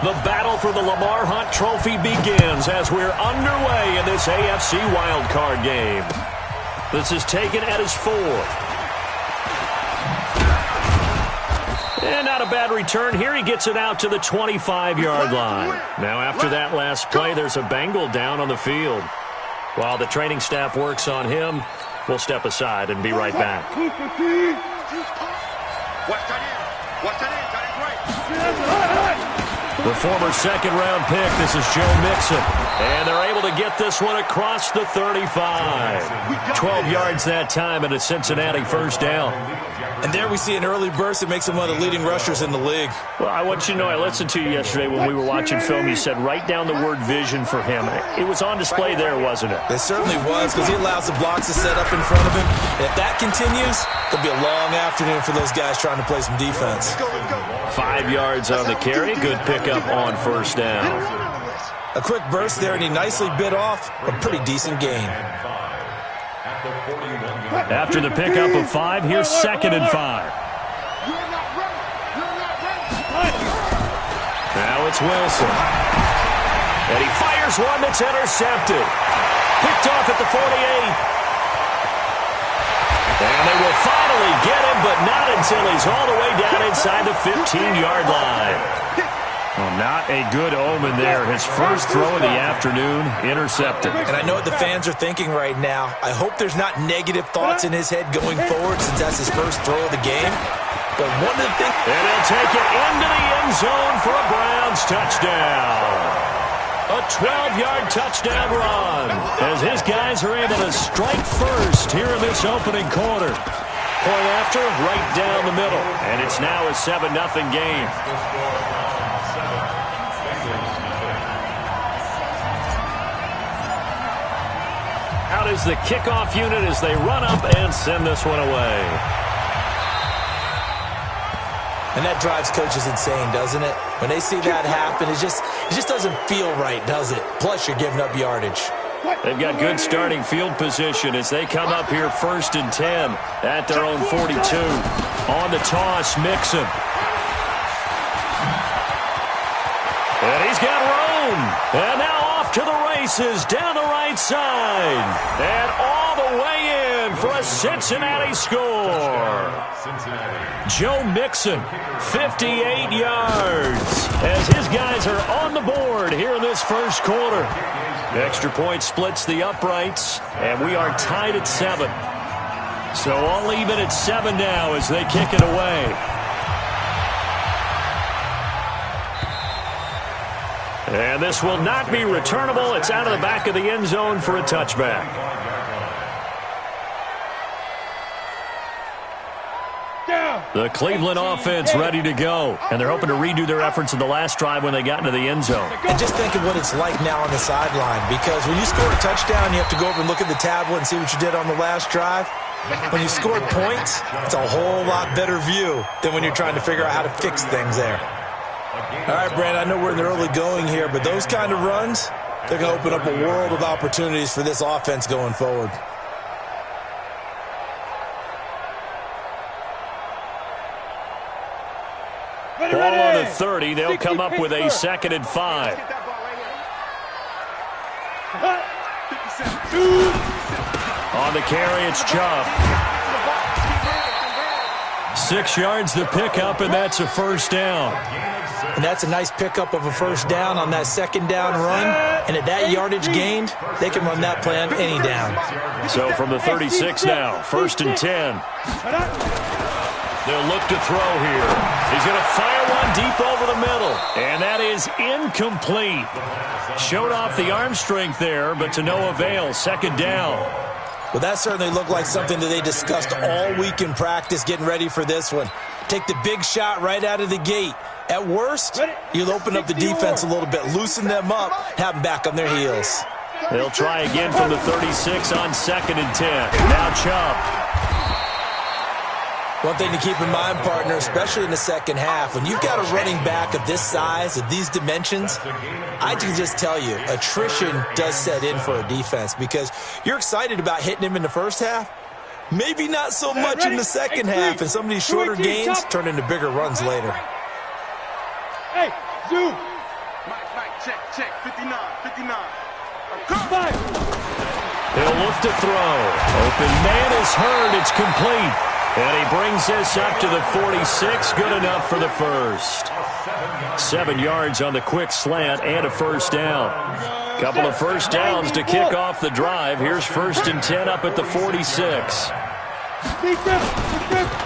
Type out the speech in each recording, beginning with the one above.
The battle for the Lamar Hunt Trophy begins as we're underway in this AFC wildcard game. This is taken at his 4th. And not a bad return here. He gets it out to the 25-yard line. Now after that last play, there's a Bengal down on the field. While the training staff works on him, we'll step aside and be right back. The former second-round pick, this is Joe Mixon. And they're able to get this one across the 35. 12 yards that time and a Cincinnati first down. And there we see an early burst that makes him one of the leading rushers in the league. Well, I want you to know, I listened to you yesterday when we were watching film. You said write down the word vision for him. It was on display there, wasn't it? It certainly was, because he allows the blocks to set up in front of him. And if that continues, it'll be a long afternoon for those guys trying to play some defense. 5 yards on the carry. Good pickup on first down. A quick burst there, and he nicely bit off a pretty decent gain. After the pickup of 5, here's 2nd and 5. Now it's Wilson. And he fires one that's intercepted. Picked off at the 48. And they will finally get him, but not until he's all the way down inside the 15-yard line. Well, not a good omen there. His first throw of the afternoon, intercepted. And I know what the fans are thinking right now. I hope there's not negative thoughts in his head going forward since that's his first throw of the game. But one of the things... And he'll take it into the end zone for a Browns touchdown. A 12-yard touchdown run as his guys are able to strike first here in this opening quarter. Point after, right down the middle. And it's now a 7-0 game. Out is the kickoff unit as they run up and send this one away. And that drives coaches insane, doesn't it? When they see that happen, it just doesn't feel right, does it? Plus, you're giving up yardage. They've got good starting field position as they come up here 1st and 10 at their own 42. On the toss, Mixon. And he's got room. And now off to the races down the right side. And all the way in for a Cincinnati score. Joe Mixon, 58 yards. As his guys are on the board here in this first quarter. Extra point splits the uprights, and we are tied at 7. So all even at 7 now as they kick it away. And this will not be returnable. It's out of the back of the end zone for a touchback. The Cleveland offense ready to go. And they're hoping to redo their efforts in the last drive when they got into the end zone. And just think of what it's like now on the sideline. Because when you score a touchdown, you have to go over and look at the tablet and see what you did on the last drive. When you score points, it's a whole lot better view than when you're trying to figure out how to fix things there. All right, Brandon, I know we're in the early going here, but those kind of runs, they're going to open up a world of opportunities for this offense going forward. Ball on the 30. They'll come up with a 2nd and 5. On the carry, it's Chubb. 6 yards the pickup, and that's a first down. And that's a nice pickup of a first down on that second down run. And at that yardage gained, they can run that play on any down. So from the 36 now, 1st and 10. They'll look to throw here. He's going to fire one deep over the middle. And that is incomplete. Showed off the arm strength there, but to no avail. 2nd down. Well, that certainly looked like something that they discussed all week in practice getting ready for this one. Take the big shot right out of the gate. At worst, you'll open up the defense a little bit, loosen them up, have them back on their heels. They'll try again from the 36 on 2nd and 10. Now Chubb. One thing to keep in mind, partner, especially in the second half, when you've got a running back of this size, of these dimensions, I can just tell you, attrition does set in for a defense because you're excited about hitting him in the first half. Maybe not so much in the second half, and some of these shorter gains turn into bigger runs later. Check. 59. He'll look to throw. Open man is heard. It's complete. And he brings this up to the 46. Good enough for the first. 7 yards on the quick slant and a first down. Couple of first downs to kick off the drive. Here's 1st and 10 up at the 46.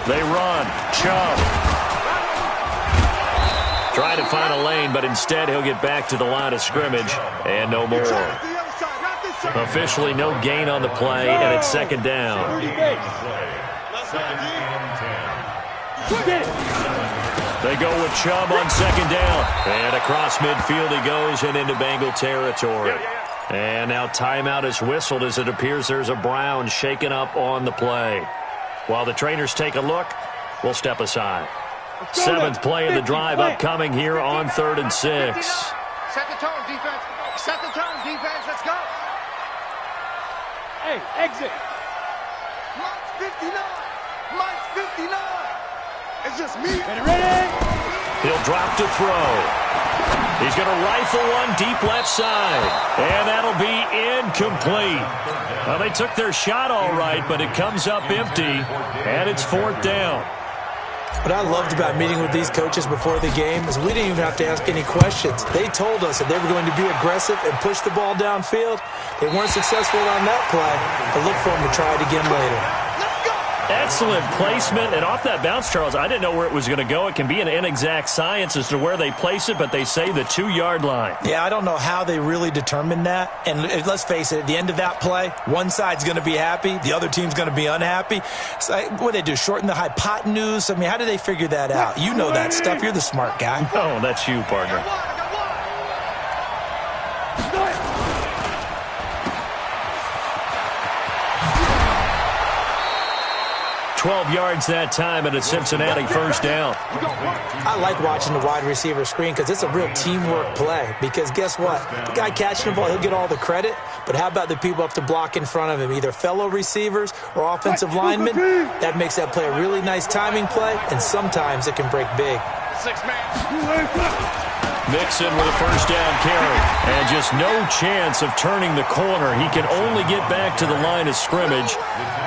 They run. Chubb. Trying to find a lane, but instead he'll get back to the line of scrimmage and no more. Officially no gain on the play, and it's 2nd down. They go with Chubb on 2nd down. And across midfield he goes and into Bengal territory. And now timeout is whistled as it appears there's a Brown shaken up on the play. While the trainers take a look, we'll step aside. 7th play of the drive upcoming here on 3rd and 6. Set the tone, defense. Set the tone, defense. Let's go. Hey, exit. Mike's 59. It's just me. Ready? He'll drop to throw. He's going to rifle one deep left side. And that'll be incomplete. Well, they took their shot all right, but it comes up empty. And it's 4th down. What I loved about meeting with these coaches before the game is we didn't even have to ask any questions. They told us that they were going to be aggressive and push the ball downfield. They weren't successful on that play, but look for them to try it again later. Excellent placement, and off that bounce, Charles, I didn't know where it was going to go. It can be an inexact science as to where they place it, but they say the 2-yard line. Yeah, I don't know how they really determined that. And let's face it, at the end of that play, one side's going to be happy, the other team's going to be unhappy. So what do they do, shorten the hypotenuse? I mean, how do they figure that out? You know that stuff. You're the smart guy. Oh, that's you, partner. 12 yards that time and a Cincinnati first down. I like watching the wide receiver screen because it's a real teamwork play. Because guess what? The guy catching the ball, he'll get all the credit. But how about the people up to block in front of him, either fellow receivers or offensive linemen? That makes that play a really nice timing play, and sometimes it can break big. Mixon with a first down carry. And just no chance of turning the corner. He can only get back to the line of scrimmage.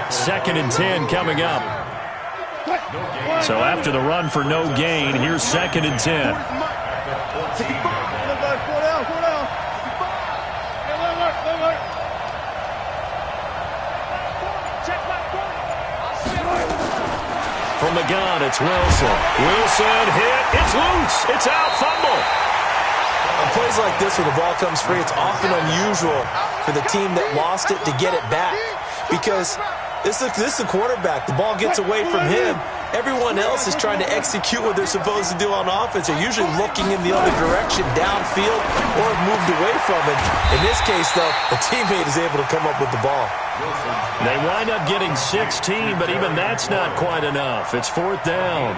2nd and 10 coming up. So after the run for no gain, here's 2nd and 10. From the gun, it's Wilson. Wilson hit. It's loose. It's out. Fumble. On plays like this where the ball comes free, it's often unusual for the team that lost it to get it back. Because this is the quarterback. The ball gets away from him. Everyone else is trying to execute what they're supposed to do on offense. They're usually looking in the other direction, downfield, or moved away from it. In this case, though, the teammate is able to come up with the ball. They wind up getting 16, but even that's not quite enough. It's 4th down.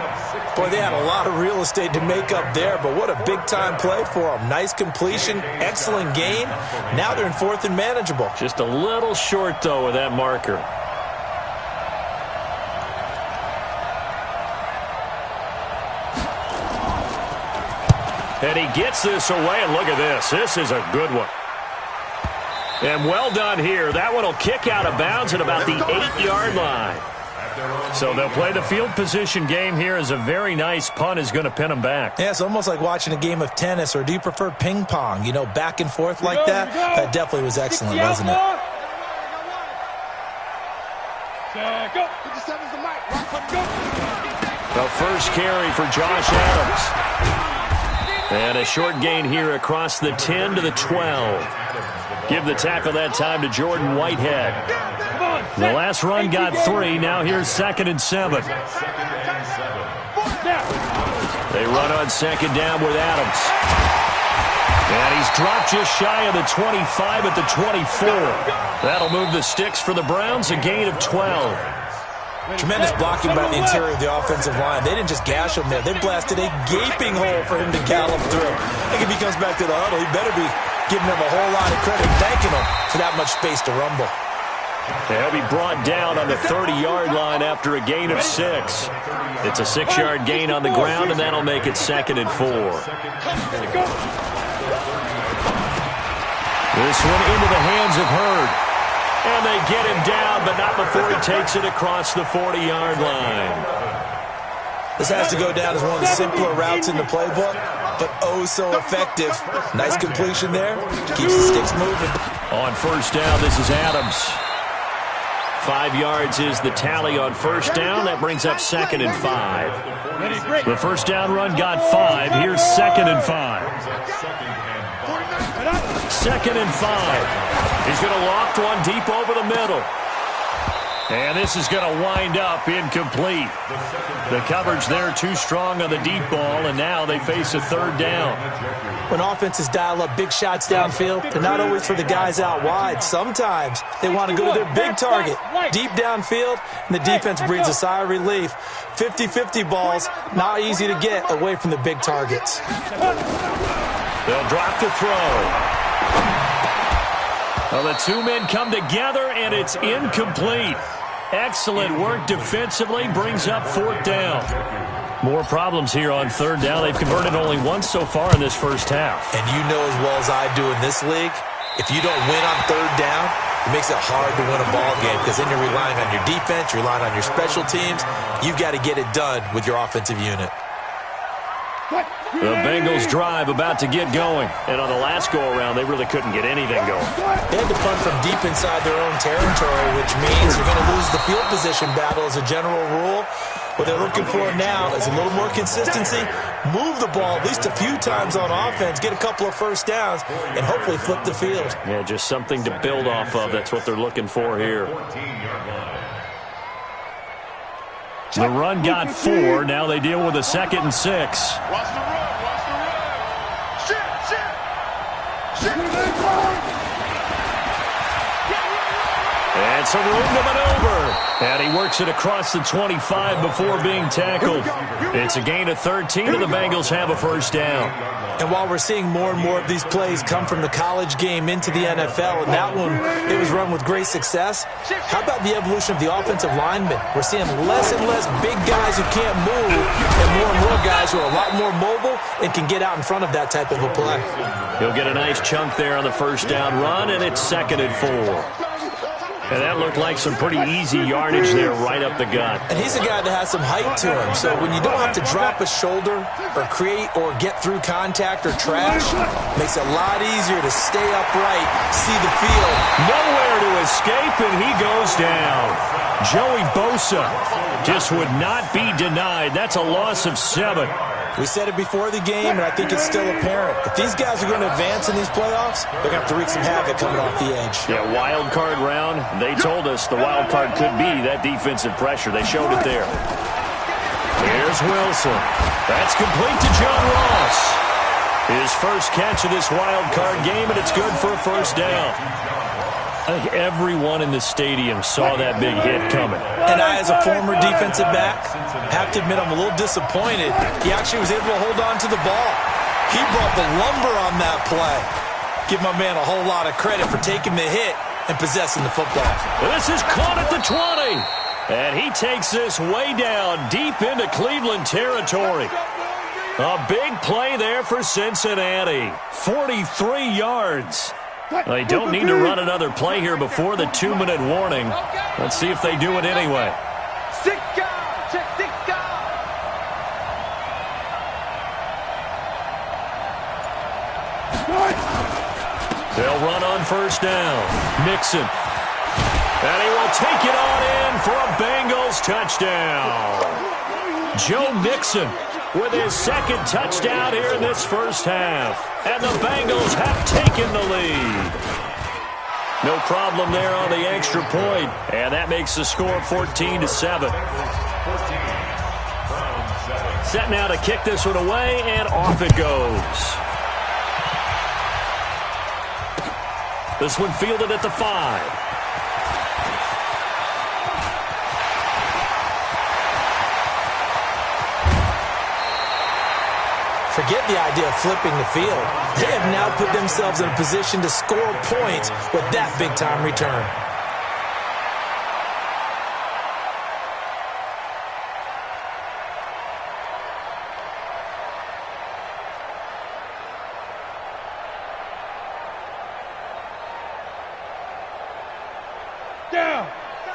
Boy, they had a lot of real estate to make up there, but what a big-time play for them. Nice completion, excellent gain. Now they're in 4th and manageable. Just a little short, though, with that marker. And he gets this away, and look at this. This is a good one. And well done here. That one will kick out of bounds at about the 8-yard line. So they'll play the field position game here as a very nice punt is going to pin them back. Yeah, it's almost like watching a game of tennis, or do you prefer ping pong? You know, back and forth like that? That definitely was excellent, wasn't it? The first carry for Josh Adams. And a short gain here across the 10 to the 12. Give the tackle that time to Jordan Whitehead. The last run got 3. Now here's 2nd and 7. They run on 2nd down with Adams. And he's dropped just shy of the 25 at the 24. That'll move the sticks for the Browns, a gain of 12. Tremendous blocking by the interior of the offensive line. They didn't just gash him there. They blasted a gaping hole for him to gallop through. I think if he comes back to the huddle, he better be giving them a whole lot of credit, thanking them for that much space to rumble. He'll be brought down on the 30-yard line after a gain of 6. It's a 6-yard gain on the ground, and that'll make it 2nd and 4. This one into the hands of Hurd. And they get him down, but not before he takes it across the 40-yard line. This has to go down as one of the simpler routes in the playbook, but oh so effective. Nice completion there. Keeps the sticks moving. On first down, this is Adams. 5 yards is the tally on first down. That brings up 2nd and 5. The first down run got 5. Here's 2nd and 5. 2nd and 5. He's going to loft one deep over the middle. And this is going to wind up incomplete. The coverage there too strong on the deep ball, and now they face a 3rd down. When offenses dial up big shots downfield, they're not always for the guys out wide. Sometimes they want to go to their big target, deep downfield, and the defense breathes a sigh of relief. 50-50 balls, not easy to get away from the big targets. They'll drop the throw. Well, the two men come together, and it's incomplete. Excellent work defensively, brings up 4th down. More problems here on 3rd down. They've converted only once so far in this first half. And you know as well as I do in this league, if you don't win on 3rd down, it makes it hard to win a ball game because then you're relying on your defense, you're relying on your special teams. You've got to get it done with your offensive unit. The Bengals drive about to get going. And on the last go-around, they really couldn't get anything going. They had to punt from deep inside their own territory, which means you're going to lose the field position battle as a general rule. What they're looking for now is a little more consistency, move the ball at least a few times on offense, get a couple of first downs, and hopefully flip the field. Yeah, just something to build off of. That's what they're looking for here. The run got 4. Now they deal with a 2nd and 6. Watch the run. Watch the run. Shit. And some room to maneuver. And he works it across the 25 before being tackled. It's a gain of 13, and the Bengals have a first down. And while we're seeing more and more of these plays come from the college game into the NFL, and that one, it was run with great success, how about the evolution of the offensive linemen? We're seeing less and less big guys who can't move and more guys who are a lot more mobile and can get out in front of that type of a play. He'll get a nice chunk there on the first down run, and it's 2nd and 4. And that looked like some pretty easy yardage there right up the gut. And he's a guy that has some height to him, so when you don't have to drop a shoulder or create or get through contact or trash, makes it a lot easier to stay upright, see the field. Nowhere to escape, and he goes down. Joey Bosa just would not be denied. That's a loss of 7. We said it before the game, and I think it's still apparent. If these guys are going to advance in these playoffs, they're going to have to wreak some havoc coming off the edge. Yeah, wild card round. They told us the wild card could be that defensive pressure. They showed it there. Here's Wilson. That's complete to John Ross. His first catch of this wild card game, and it's good for a first down. I think everyone in the stadium saw that big hit coming. And I, as a former defensive back, have to admit I'm a little disappointed. He actually was able to hold on to the ball. He brought the lumber on that play. Give my man a whole lot of credit for taking the hit and possessing the football. This is caught at the 20. And he takes this way down, deep into Cleveland territory. A big play there for Cincinnati. 43 yards. They don't need to run another play here before the 2-minute warning. Let's see if they do it anyway. 6 guard. Check 6 guard. They'll run on first down. Mixon. And he will take it on in for a Bengals touchdown. Joe Mixon with his 2nd touchdown here in this first half. And the Bengals have taken the lead. No problem there on the extra point. And that makes the score 14-7. Set now to kick this one away, and off it goes. This one fielded at the 5. Forget the idea of flipping the field. They have now put themselves in a position to score points with that big-time return.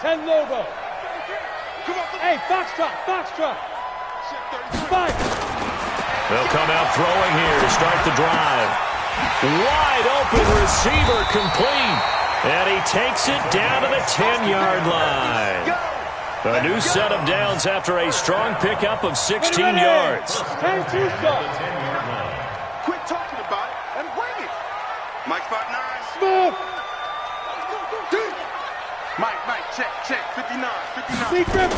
10 Lobo. Hey, Foxtrot, Foxtrot. 5. They'll come out throwing here to start the drive. Wide open receiver complete. And he takes it down to the 10-yard line. A new set of downs after a strong pickup of 16 yards. 10-2 start. Quit talking about it and bring it. Mike, spot 9. Smooth. Mike, check. 59. Be driven.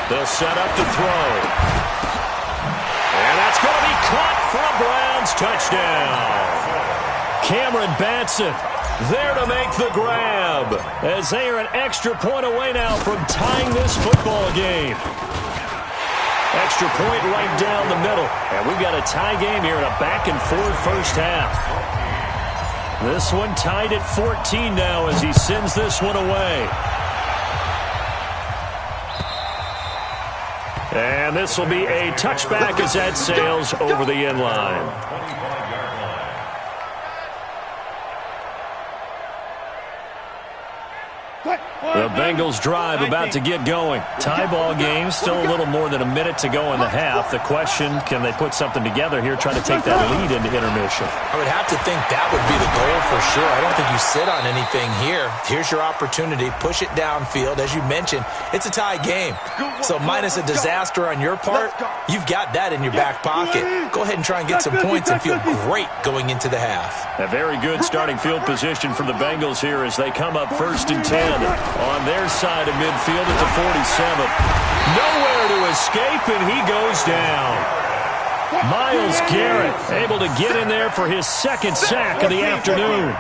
They'll set up to throw. And that's going to be caught for a Browns touchdown. Cameron Batson there to make the grab as they are an extra point away now from tying this football game. Extra point right down the middle. And we've got a tie game here in a back-and-forth first half. This one tied at 14 now as he sends this one away. And this will be a touchback as that sails over the end line. The Bengals drive about to get going. Tie ball game, still a little more than a minute to go in the half. The question, can they put something together here, try to take that lead into intermission? I would have to think that would be the goal for sure. I don't think you sit on anything here. Here's your opportunity. Push it downfield. As you mentioned, it's a tie game. So minus a disaster on your part, you've got that in your back pocket. Go ahead and try and get some points and feel great going into the half. A very good starting field position for the Bengals here as they come up 1st and 10 on their side of midfield at the 47. Nowhere to escape, and he goes down. Myles Garrett able to get in there for his second sack of the afternoon.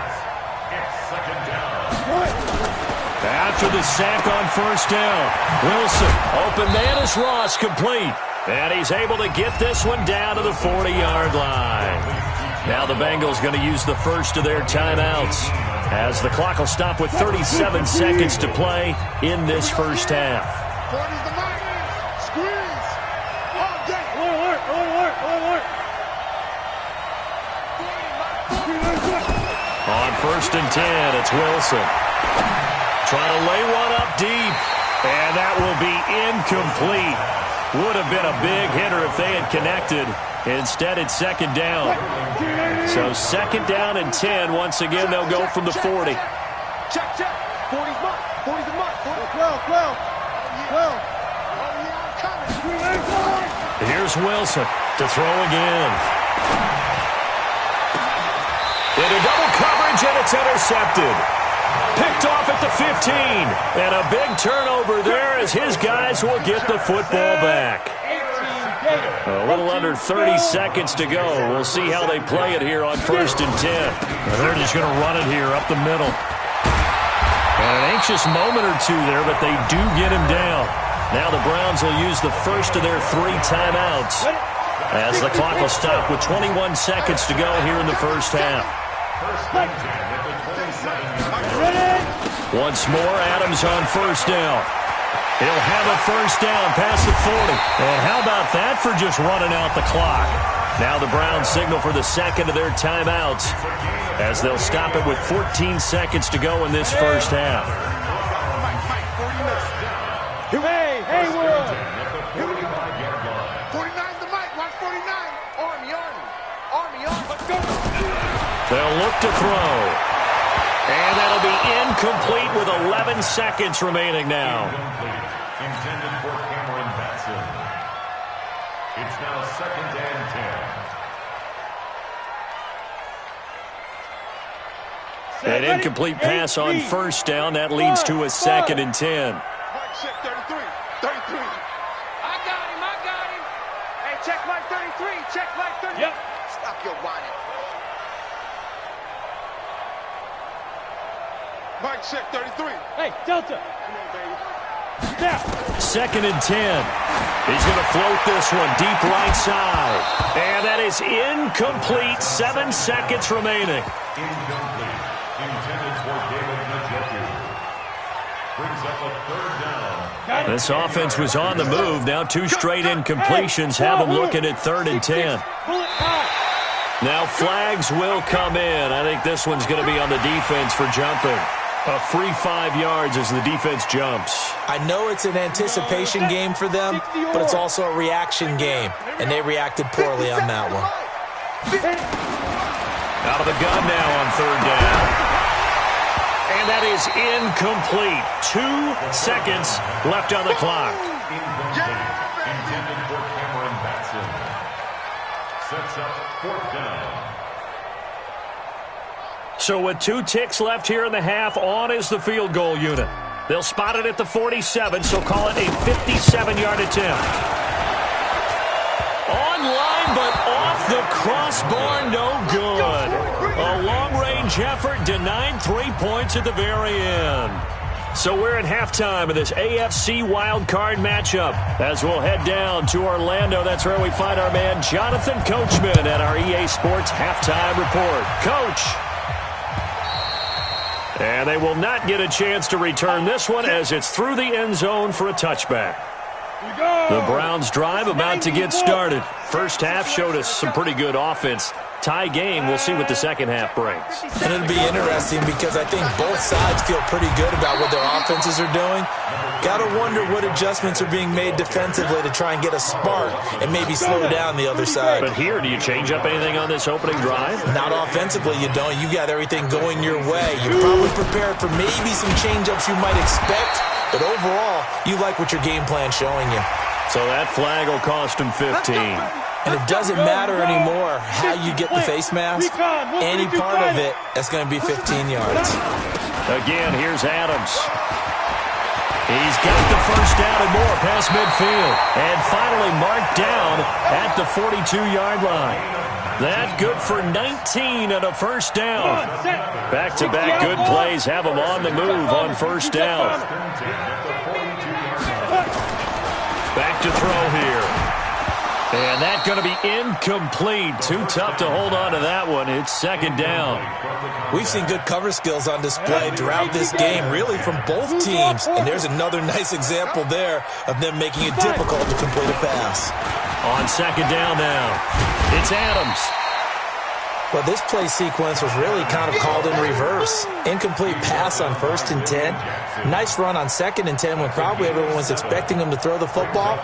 After the sack on 1st down, Wilson, open man is Ross, complete. And he's able to get this one down to the 40-yard line. Now the Bengals going to use the first of their timeouts as the clock will stop with 37 seconds to play in this first half. On 1st and 10, it's Wilson. Trying to lay one up deep, and that will be incomplete. Would have been a big hitter if they had connected. Instead, it's 2nd down. So 2nd down and 10. Once again, they'll go from the 40. Check. 40's mark. 40's the mark. 12. Here's Wilson to throw again. Into double coverage, and it's intercepted. Picked off at the 15. And a big turnover there as his guys will get the football back. A little under 30 seconds to go. We'll see how they play it here on 1st and 10. They're just going to run it here up the middle. And an anxious moment or two there, but they do get him down. Now the Browns will use the first of their 3 timeouts as the clock will stop with 21 seconds to go here in the first half. Once more, Adams on 1st down. He'll have a 1st down past the 40. And how about that for just running out the clock? Now the Browns signal for the second of their timeouts as they'll stop it with 14 seconds to go in this first half. Hey, Haywood! 49's the mic. Watch 49. Army. Let's go. They'll look to throw. And that'll be incomplete with 11 seconds remaining now. Intended for Cameron Batson. It's now 2nd and 10. An incomplete pass on 1st down. That leads to a 2nd and 10. Mike, check 33. I got him. Hey, check Mike 33. Check Mike 33. Yep. Stop your whining. Mike, check 33. Hey, Delta. Come on, baby. Now. 2nd and 10. He's going to float this one deep right side. And that is incomplete. 7 seconds remaining. Incomplete. Intended for David Njoku. Brings up a 3rd down. This offense was on the move. Now 2 straight incompletions have them looking at 3rd and 10. Now flags will come in. I think this one's going to be on the defense for jumping. A free 5 yards as the defense jumps. I know it's an anticipation game for them, but it's also a reaction game, and they reacted poorly on that one. Out of the gun now on 3rd down. And that is incomplete. 2 seconds left on the clock. Intended for Cameron Batson. Sets up 4th down. So with 2 ticks left here in the half, on is the field goal unit. They'll spot it at the 47, so call it a 57-yard attempt. Online, but off the crossbar, no good. A long-range effort denied 3 points at the very end. So we're at halftime of this AFC wildcard matchup. As we'll head down to Orlando, that's where we find our man Jonathan Coachman at our EA Sports Halftime Report. Coach. And they will not get a chance to return this one as it's through the end zone for a touchback. The Browns drive about to get started. First half showed us some pretty good offense. Tie game, we'll see what the second half brings. And it'll be interesting because I think both sides feel pretty good about what their offenses are doing. Got to wonder what adjustments are being made defensively to try and get a spark and maybe slow down the other side. But here, do you change up anything on this opening drive? Not offensively, you don't. You got everything going your way. You're probably prepared for maybe some change-ups you might expect, but overall, you like what your game plan's showing you. So that flag will cost him 15. And it doesn't matter anymore how you get the face mask. Any part of it, that's going to be 15 yards. Again, here's Adams. He's got the first down and more past midfield. And finally marked down at the 42-yard line. That good for 19 and a first down. Back-to-back good plays have him on the move on first down. Back to throw here. And that's going to be incomplete. Too tough to hold on to that one. It's 2nd down. We've seen good cover skills on display throughout this game, really from both teams. And there's another nice example there of them making it difficult to complete a pass. On 2nd down now, it's Adams. Well, this play sequence was really kind of called in reverse. Incomplete pass on 1st and 10. Nice run on 2nd and 10 when probably everyone was expecting him to throw the football.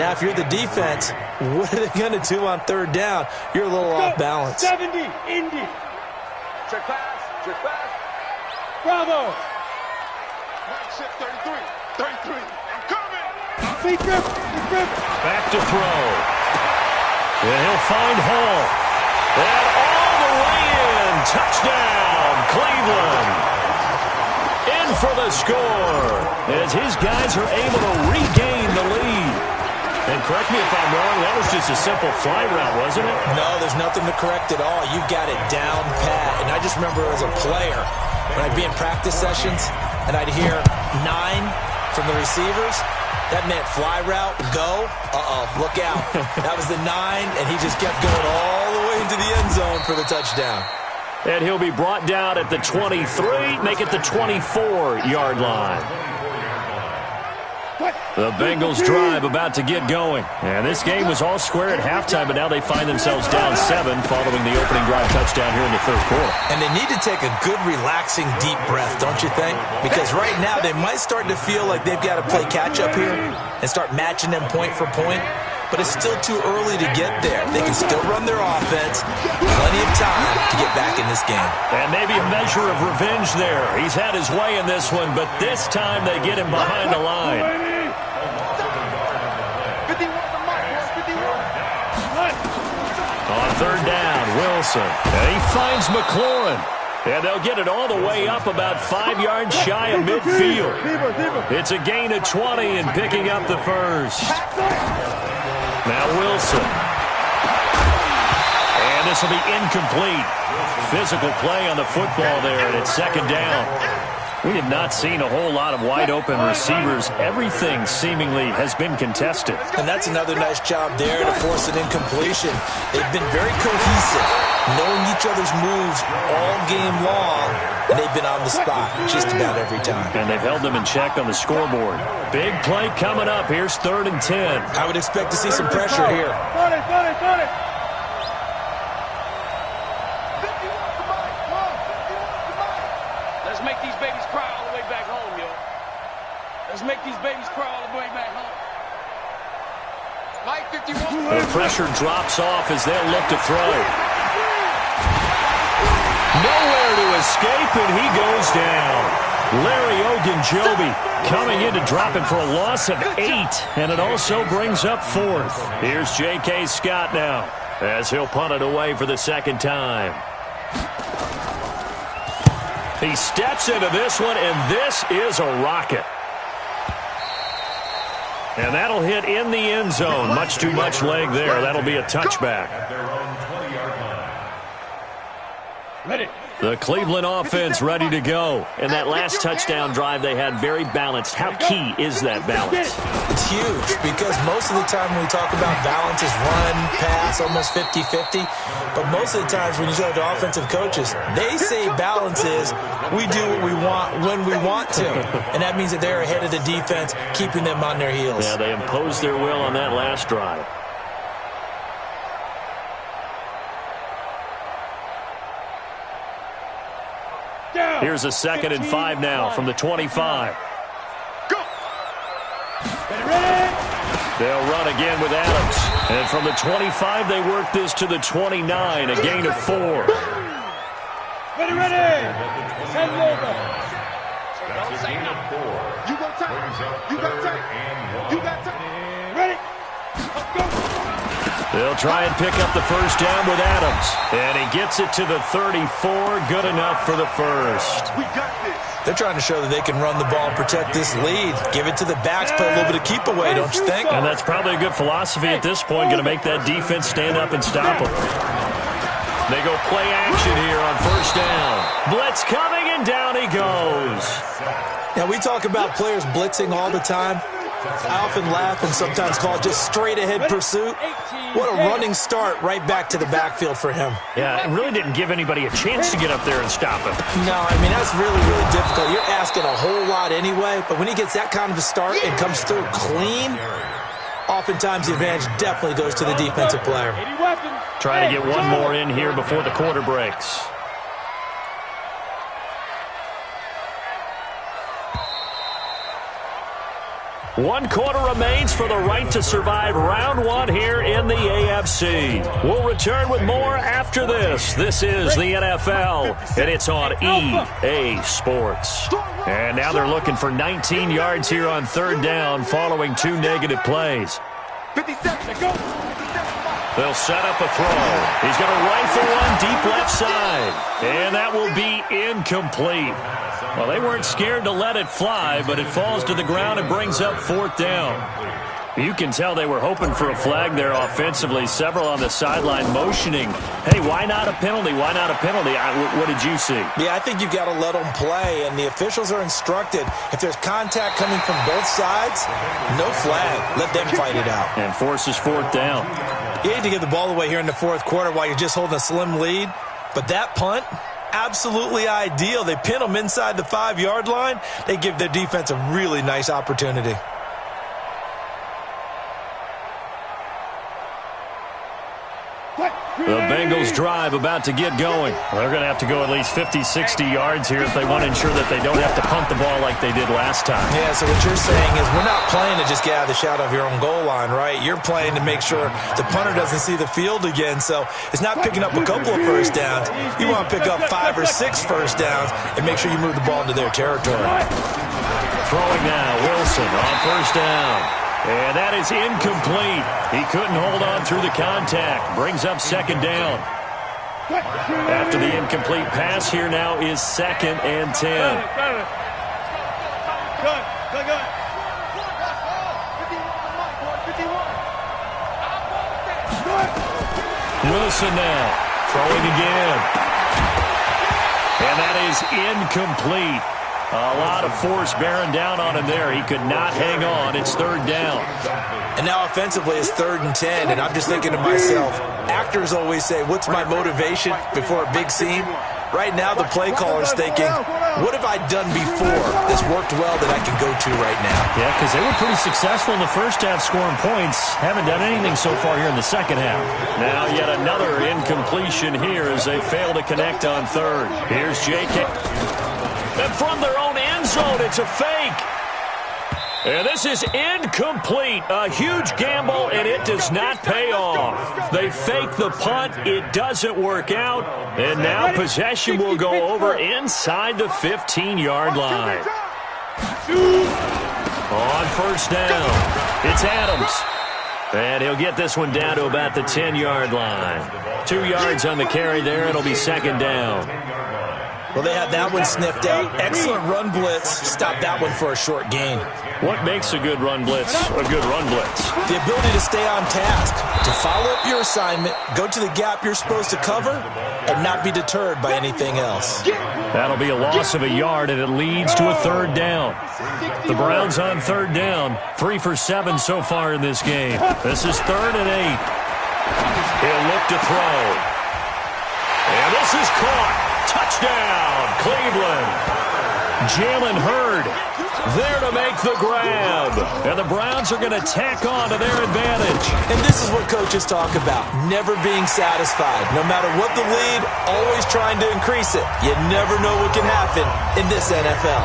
Now, if you're the defense, what are they going to do on 3rd down? You're a little off balance. 70, Indy. Check pass, check pass. Bravo. Right shift, 33, 33. I'm coming. Be driven. Back to throw. And he'll find Hall. And all the way in. Touchdown, Cleveland. In for the score as his guys are able to regain the lead. And correct me if I'm wrong, that was just a simple fly route, wasn't it? No, there's nothing to correct at all. You got it down pat. And I just remember as a player, when I'd be in practice sessions and I'd hear 9 from the receivers, that meant fly route, go, look out. That was the 9, and he just kept going all the way into the end zone for the touchdown. And he'll be brought down at the 23, make it the 24-yard line. The Bengals drive about to get going. And this game was all square at halftime, but now they find themselves down 7 following the opening drive touchdown here in the 3rd quarter. And they need to take a good, relaxing, deep breath, don't you think? Because right now they might start to feel like they've got to play catch-up here and start matching them point for point. But it's still too early to get there. They can still run their offense. Plenty of time to get back in this game. And maybe a measure of revenge there. He's had his way in this one, but this time they get him behind the line. 51 to Mike, 51. On 3rd down, Wilson. And he finds McLaurin. And they'll get it all the way up about 5 yards shy of midfield. It's a gain of 20 and picking up the first. Now Wilson. And this will be incomplete. Physical play on the football there, and it's 2nd down. We have not seen a whole lot of wide-open receivers. Everything seemingly has been contested. And that's another nice job there to force an incompletion. They've been very cohesive, knowing each other's moves all game long, and they've been on the spot just about every time. And they've held them in check on the scoreboard. Big play coming up. Here's 3rd and 10. I would expect to see some pressure here. Got it. 51 to Mike. 51 to Mike. Let's make these babies proud. make these babies cry all the way back home. Light 51. The pressure drops off as they'll look to throw. Nowhere to escape, and he goes down. Larry Ogunjobi coming in to drop him for a loss of 8, and it also brings up 4th. Here's J.K. Scott now as he'll punt it away for the second time. He steps into this one, and this is a rocket. And that'll hit in the end zone. Much too much leg there. That'll be a touchback. At their own 20-yard line. Ready. The Cleveland offense ready to go. And that last touchdown drive they had very balanced. How key is that balance? It's huge because most of the time when we talk about balance is run, pass, almost 50-50. But most of the times when you talk to offensive coaches, they say balance is we do what we want when we want to. And that means that they're ahead of the defense, keeping them on their heels. Yeah, they imposed their will on that last drive. Here's a 2nd and 5 now from the 25. Go. They'll run again with Adams. And from the 25, they work this to the 29, a gain of 4. Ready. Hand over. That's a gain of 4. You go tight. You got tight. You got tight. Ready. Let's go. They'll try and pick up the first down with Adams. And he gets it to the 34. Good enough for the first. We got this. They're trying to show that they can run the ball and protect this lead. Give it to the backs, play a little bit of keep away, don't you think? And that's probably a good philosophy at this point. Going to make that defense stand up and stop them. They go play action here on first down. Blitz coming, and down he goes. Now, we talk about players blitzing all the time. I often laugh and sometimes call it just straight-ahead pursuit. What a running start right back to the backfield for him. Yeah, it really didn't give anybody a chance to get up there and stop him. No, I mean, that's really, really difficult. You're asking a whole lot anyway, but when he gets that kind of a start and comes through clean, oftentimes the advantage definitely goes to the defensive player. Trying to get one more in here before the quarter breaks. One quarter remains for the right to survive round 1 here in the AFC. We'll return with more after this. This is the NFL, and it's on EA Sports. And now they're looking for 19 yards here on 3rd down following 2 negative plays. 57. Go. They'll set up a throw. He's going to rifle one deep left side, and that will be incomplete. Well, they weren't scared to let it fly, but it falls to the ground and brings up 4th down. You can tell they were hoping for a flag there offensively. Several on the sideline motioning, hey, why not a penalty? Why not a penalty? What did you see? Yeah, I think you got to let them play, and the officials are instructed. If there's contact coming from both sides, no flag. Let them fight it out. And forces 4th down. You hate to give the ball away here in the 4th quarter while you're just holding a slim lead, but that punt, absolutely ideal. They pin them inside the 5-yard line. They give their defense a really nice opportunity. The Bengals drive about to get going. They're going to have to go at least 50, 60 yards here if they want to ensure that they don't have to punt the ball like they did last time. Yeah, so what you're saying is we're not playing to just get out of the shadow of your own goal line, right? You're playing to make sure the punter doesn't see the field again. So it's not picking up a couple of first downs. You want to pick up 5 or 6 first downs and make sure you move the ball into their territory. Throwing now, Wilson on first down. And that is incomplete. He couldn't hold on through the contact. Brings up 2nd down. After the incomplete pass, here now is 2nd and 10. Wilson now throwing again. And that is incomplete. A lot of force bearing down on him there. He could not hang on. It's 3rd down. And now offensively it's 3rd and 10. And I'm just thinking to myself, actors always say, what's my motivation before a big scene? Right now the play caller's thinking, what have I done before that's worked well that I can go to right now? Yeah, because they were pretty successful in the first half scoring points. Haven't done anything so far here in the second half. Now yet another incompletion here as they fail to connect on 3rd. Here's J.K. And from their own end zone, it's a fake. And this is incomplete. A huge gamble, and it does not pay off. They fake the punt. It doesn't work out. And now possession will go over inside the 15-yard line. On first down, it's Adams. And he'll get this one down to about the 10-yard line. 2 yards on the carry there. It'll be second down. Well, they had that one sniffed out. Excellent run blitz. Stopped that one for a short gain. What makes a good run blitz a good run blitz? The ability to stay on task, to follow up your assignment, go to the gap you're supposed to cover, and not be deterred by anything else. That'll be a loss of a yard, and it leads to a third down. The Browns on third down, 3 for 7 so far in this game. This is 3rd and 8. He'll look to throw. And this is caught. Touchdown, Cleveland. Jalen Hurd there to make the grab. And the Browns are going to tack on to their advantage. And this is what coaches talk about, never being satisfied. No matter what the lead, always trying to increase it. You never know what can happen in this NFL.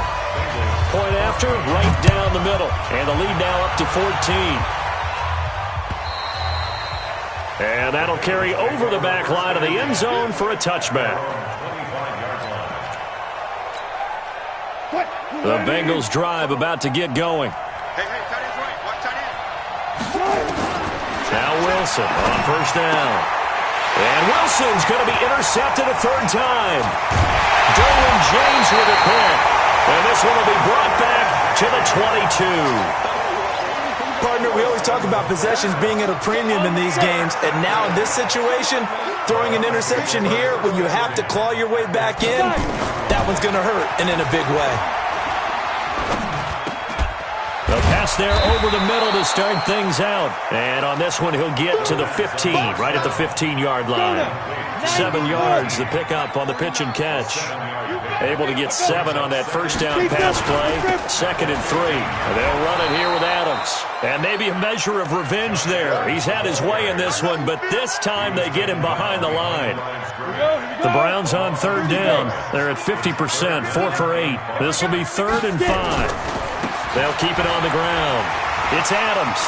Point after, right down the middle. And the lead now up to 14. And that'll carry over the back line of the end zone for a touchback. The Bengals drive about to get going. Hey, tight end's right. Watch tight end. Now Wilson on first down. And Wilson's going to be intercepted a third time. Derwin James with a pick. And this one will be brought back to the 22. Partner, we always talk about possessions being at a premium in these games, and now in this situation, throwing an interception here when you have to claw your way back in, that one's going to hurt, and in a big way. The pass there over the middle to start things out. And on this one, he'll get to the 15, right at the 15-yard line. 7 yards, the pickup on the pitch and catch. Able to get 7 on that first down pass play. 2nd and 3. They'll run it here with Adams. And maybe a measure of revenge there. He's had his way in this one, but this time they get him behind the line. The Browns on third down. They're at 50%, 4 for 8. This will be 3rd and 5. They'll keep it on the ground. It's Adams.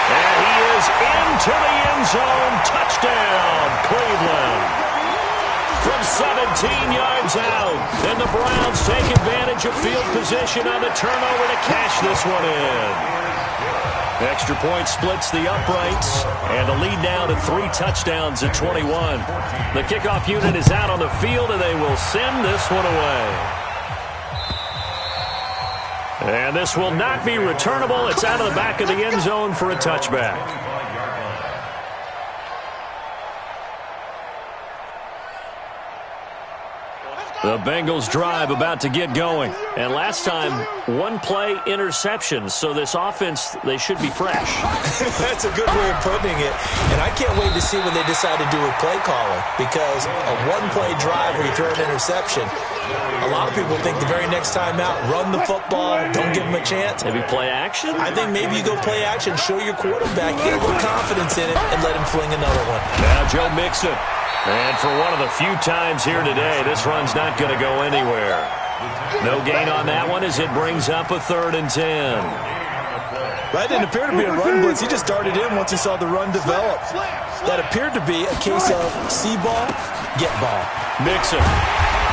And he is into the end zone. Touchdown, Cleveland. From 17 yards out. And the Browns take advantage of field position on the turnover to cash this one in. Extra point splits the uprights. And the lead now to 3 touchdowns at 21. The kickoff unit is out on the field, and they will send this one away. And this will not be returnable. It's out of the back of the end zone for a touchback. The Bengals drive about to get going. And last time, 1-play interception. So this offense, they should be fresh. That's a good way of putting it. And I can't wait to see what they decide to do with play calling. Because a 1-play drive where you throw an interception, a lot of people think the very next time out, run the football, don't give them a chance. Maybe play action? I think maybe you go play action, show your quarterback, get a little confidence in it, and let him fling another one. Now Joe Mixon. And for one of the few times here today, this run's not going to go anywhere. No gain on that one as it brings up a 3rd and 10. That didn't appear to be a run blitz. He just darted in once he saw the run develop. That appeared to be a case of see ball, get ball. Mixon.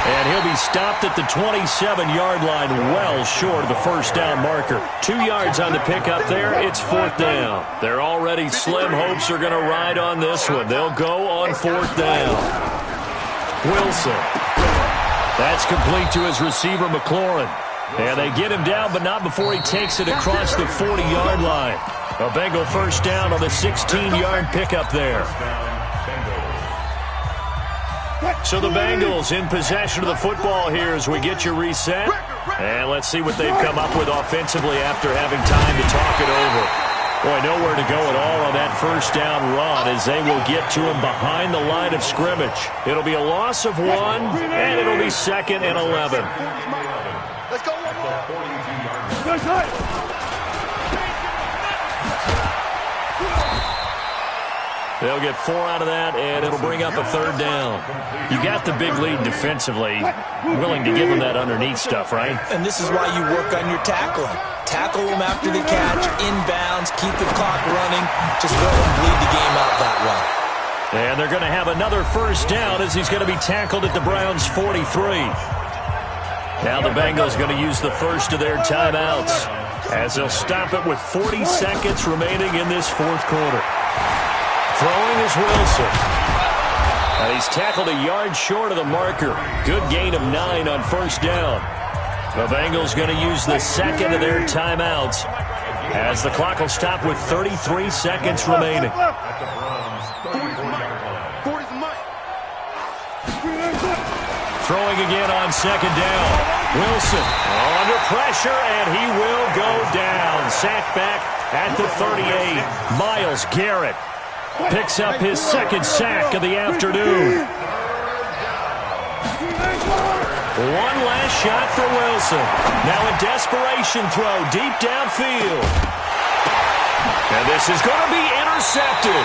And he'll be stopped at the 27-yard line, well short of the first down marker. 2 yards on the pickup there. It's 4th down. They're already slim hopes are going to ride on this one. They'll go on 4th down. Wilson. That's complete to his receiver, McLaurin. And they get him down, but not before he takes it across the 40-yard line. A Bengal first down on the 16-yard pickup there. So the Bengals in possession of the football here as we get you reset. And let's see what they've come up with offensively after having time to talk it over. Boy, nowhere to go at all on that first down run as they will get to him behind the line of scrimmage. It'll be a loss of 1, and it'll be 2nd and 11. Let's go one more. They'll get 4 out of that, and it'll bring up a third down. You got the big lead defensively, willing to give them that underneath stuff, right? And this is why you work on your tackling. Tackle them after the catch, inbounds, keep the clock running. Just let them bleed the game out that way. And they're going to have another first down as he's going to be tackled at the Browns' 43. Now the Bengals going to use the first of their timeouts as they'll stop it with 40 seconds remaining in this fourth quarter. Throwing is Wilson. And he's tackled a yard short of the marker. Good gain of 9 on first down. The Bengals going to use the second of their timeouts as the clock will stop with 33 seconds remaining. Throwing again on second down. Wilson under pressure, and he will go down. Sacked back at the 38. Myles Garrett picks up his second sack of the afternoon. One last shot for Wilson. Now a desperation throw deep downfield. And this is going to be intercepted.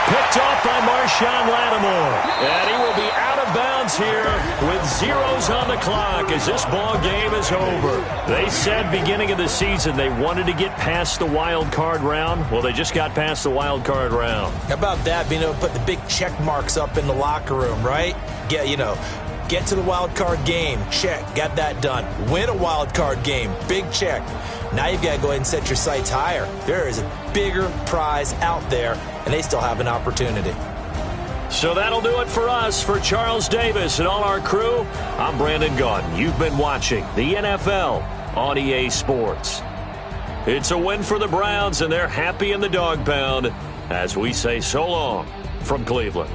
Picked off by Marshawn Lattimore. And he will be out of bounds here with zeros on the clock as this ball game is over. They said beginning of the season they wanted to get past the wild card round. Well, they just got past the wild card round. How about that, being able to put the big check marks up in the locker room, right? Get to the wild card game. Check. Got that done. Win a wild card game. Big check. Now you've got to go ahead and set your sights higher. There is a bigger prize out there, and they still have an opportunity. So that'll do it for us. For Charles Davis and all our crew, I'm Brandon Gaudin. You've been watching the NFL on EA Sports. It's a win for the Browns, and they're happy in the dog pound as we say so long from Cleveland.